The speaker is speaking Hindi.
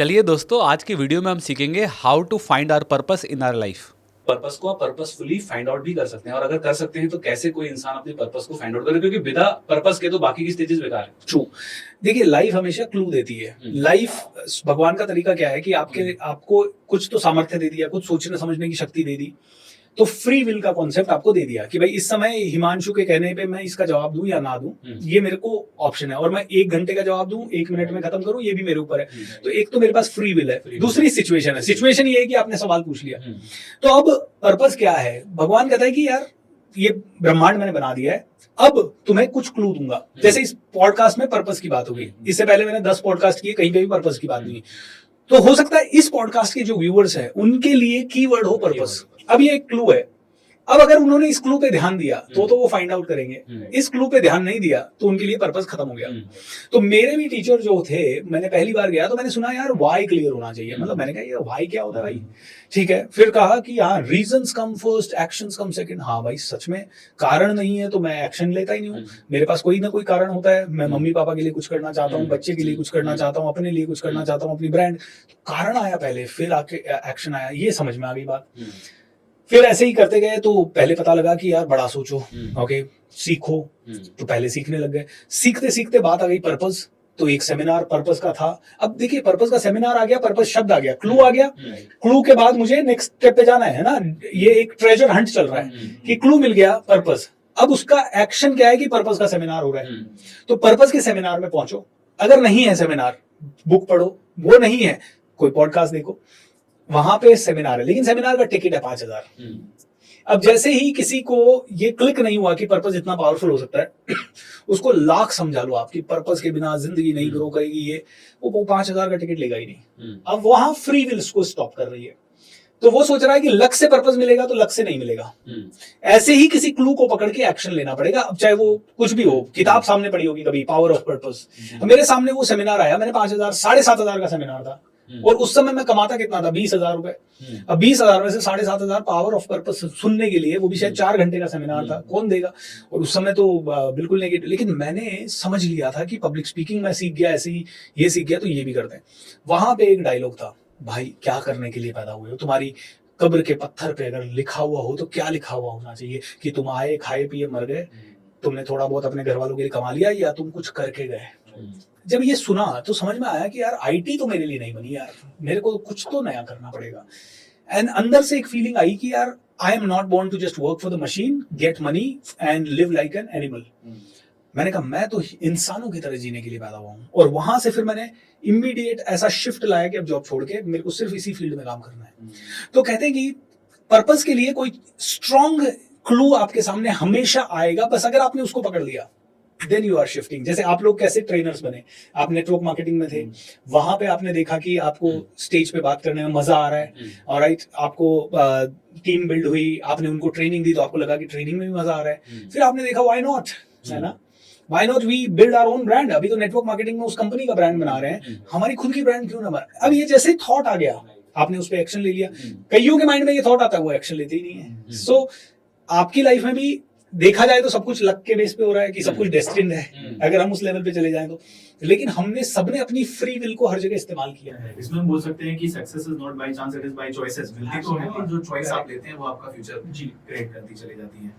चलिए दोस्तों, आज की वीडियो में हम सीखेंगे how to find our purpose in our life. Purpose को आप पर्पसफुली फाइंड आउट भी कर सकते हैं, और अगर कर सकते हैं तो कैसे कोई इंसान अपने पर्पस को फाइंड आउट करे, क्योंकि बिना पर्पस के तो बाकी की स्टेजेस बेकार है। ट्रू। देखिए, लाइफ हमेशा क्लू देती है। लाइफ, भगवान का तरीका क्या है कि आपको कुछ तो सामर्थ्य दे दिया, कुछ सोचने समझने की शक्ति दे दी, तो फ्री विल का कॉन्सेप्ट आपको दे दिया कि भाई इस समय हिमांशु के कहने पे मैं इसका जवाब दूं या ना दूं, ये मेरे को ऑप्शन है, और मैं 1 घंटे का जवाब दूं, 1 मिनट में खत्म करूं, ये भी मेरे ऊपर है। तो एक तो मेरे पास फ्री विल है, दूसरी सिचुएशन है। सिचुएशन ये है कि आपने सवाल पूछ लिया, तो अब पर्पस क्या है? भगवान कहता है कि यार ये ब्रह्मांड मैंने बना दिया है, अब तुम्हें कुछ क्लू दूंगा। जैसे इस पॉडकास्ट में पर्पस की बात होगी, इससे पहले मैंने 10 पॉडकास्ट किए, कहीं पे भी पर्पस की बात नहीं। तो हो सकता है इस पॉडकास्ट के जो व्यूअर्स हैं उनके लिए कीवर्ड हो पर्पस। अब ये एक क्लू है। अब अगर उन्होंने इस क्लू पे ध्यान दिया तो वो फाइंड आउट करेंगे। इस क्लू पे ध्यान नहीं दिया तो उनके लिए पर्पस खत्म हो गया। तो मेरे भी टीचर जो थे, मैंने पहली बार गया तो मैंने सुना यार वाई क्लियर होना चाहिए। मतलब मैंने कहा ये वाई क्या होता है भाई? ठीक है, फिर कहा कि हाँ, रीजंस कम फर्स्ट, एक्शंस कम सेकंड। हाँ भाई, सच में कारण नहीं है तो मैं एक्शन लेता ही नहीं हूँ। मेरे पास कोई ना कोई कारण होता है। मैं मम्मी पापा के लिए कुछ करना चाहता हूँ, बच्चे के लिए कुछ करना चाहता हूँ, अपने लिए कुछ करना चाहता हूँ, अपनी ब्रांड। कारण आया पहले, फिर आके एक्शन आया। ये समझ में आ गई बात। फिर ऐसे ही करते गए तो पहले पता लगा कि यार बड़ा सोचो, ओके, सीखो। तो पहले सीखने लग गए। सीखते सीखते बात आ गई पर्पस। तो एक सेमिनार पर्पस का था। अब देखिए, पर्पस का सेमिनार आ गया, पर्पस शब्द आ गया, क्लू आ गया। क्लू के बाद मुझे नेक्स्ट स्टेप पे जाना है ना। ये एक ट्रेजर हंट चल रहा है कि क्लू मिल गया, पर्पस। अब उसका एक्शन क्या है कि पर्पस का सेमिनार हो रहा है। तो पर्पस के सेमिनार में पहुंचो। अगर नहीं है सेमिनार, बुक पढ़ो। वो नहीं है, कोई पॉडकास्ट देखो, वहां पे सेमिनार है, लेकिन सेमिनार का टिकट है 5,000। अब जैसे ही किसी को ये क्लिक नहीं हुआ कि पर्पस इतना पावरफुल हो सकता है, उसको लाख समझा लो आपकी पर्पस के बिना जिंदगी नहीं ग्रो करेगी, ये वो 5,000 का टिकट लेगा ही नहीं। अब वहां फ्री विल उसको स्टॉप कर रही है। तो वो सोच रहा है कि लक से पर्पस मिलेगा, तो लक से नहीं मिलेगा। ऐसे ही किसी क्लू को पकड़ के एक्शन लेना पड़ेगा। अब चाहे वो कुछ भी हो, किताब सामने पड़ी होगी कभी, पावर ऑफ पर्पस। मेरे सामने वो सेमिनार आया, मैंने 5,000, 7,500 का सेमिनार था, और उस समय मैं कमाता कितना था? 20,000 रुपए। अब 20,000 में से 7,500 पावर ऑफ पर्पस सुनने के लिए, वो भी शायद 4 घंटे का सेमिनार था, कौन देगा? और उस समय तो बिल्कुल नहीं। लेकिन मैंने समझ लिया था कि पब्लिक स्पीकिंग मैं सीख गया, ऐसे ही ये सीख गया तो ये भी करते हैं। वहां पे एक डायलॉग था, भाई क्या करने के लिए पैदा हुए हो? तुम्हारी कब्र के पत्थर पे अगर लिखा हुआ हो तो क्या लिखा हुआ होना चाहिए? कि तुम आए, खाए पिए, मर गए, तुमने थोड़ा बहुत अपने घर वालों के लिए कमा लिया, या तुम कुछ करके गए। जब ये सुना तो समझ में आया कि यार आईटी तो मेरे लिए नहीं बनी यार, मेरे को कुछ तो नया करना पड़ेगा। एंड अंदर से एक फीलिंग आई कि यार I am not born to just work for the machine, get money and live like an animal. मैंने कहा मैं तो इंसानों की तरह जीने के लिए पैदा हुआ हूँ। और वहां से फिर मैंने इमीडिएट ऐसा शिफ्ट लाया कि अब जॉब छोड़ के मेरे को सिर्फ इसी फील्ड में काम करना है। तो कहते हैं कि पर्पस के लिए कोई स्ट्रॉन्ग क्लू आपके सामने हमेशा आएगा, बस अगर आपने उसको पकड़ लिया, देन यू आर शिफ्टिंग। जैसे आप लोग कैसे ट्रेनर्स बने, आप नेटवर्क मार्केटिंग में थे, वहां पे आपने देखा कि आपको स्टेज पे बात करने में मजा आ रहा है, और राइट, आपको टीम बिल्ड हुई, आपने उनको ट्रेनिंग दी तो आपको लगा कि ट्रेनिंग में भी मजा आ रहा है। फिर आपने देखा व्हाई नॉट, है ना, why not we build our own brand. अभी तो नेटवर्क मार्केटिंग में उस कंपनी का ब्रांड बना रहे हैं, हमारी खुद की ब्रांड क्यों ना बना। अब ये जैसे थॉट आ गया, आपने उस पर एक्शन ले लिया। कईयों के माइंड में ये थॉट आता है, वो एक्शन लेते ही नहीं है। सो आपकी लाइफ में भी देखा जाए तो सब कुछ लक के बेस पे हो रहा है कि सब कुछ डेस्टिन्ड है, अगर हम उस लेवल पे चले जाएं तो। लेकिन हमने सबने अपनी फ्री विल को हर जगह इस्तेमाल किया है। इसमें हम बोल सकते हैं कि success is not by chance, it is by choices. मिलती तो है, जो चॉइस आप लेते हैं वो आपका फ्यूचर क्रिएट करती चली जाती है।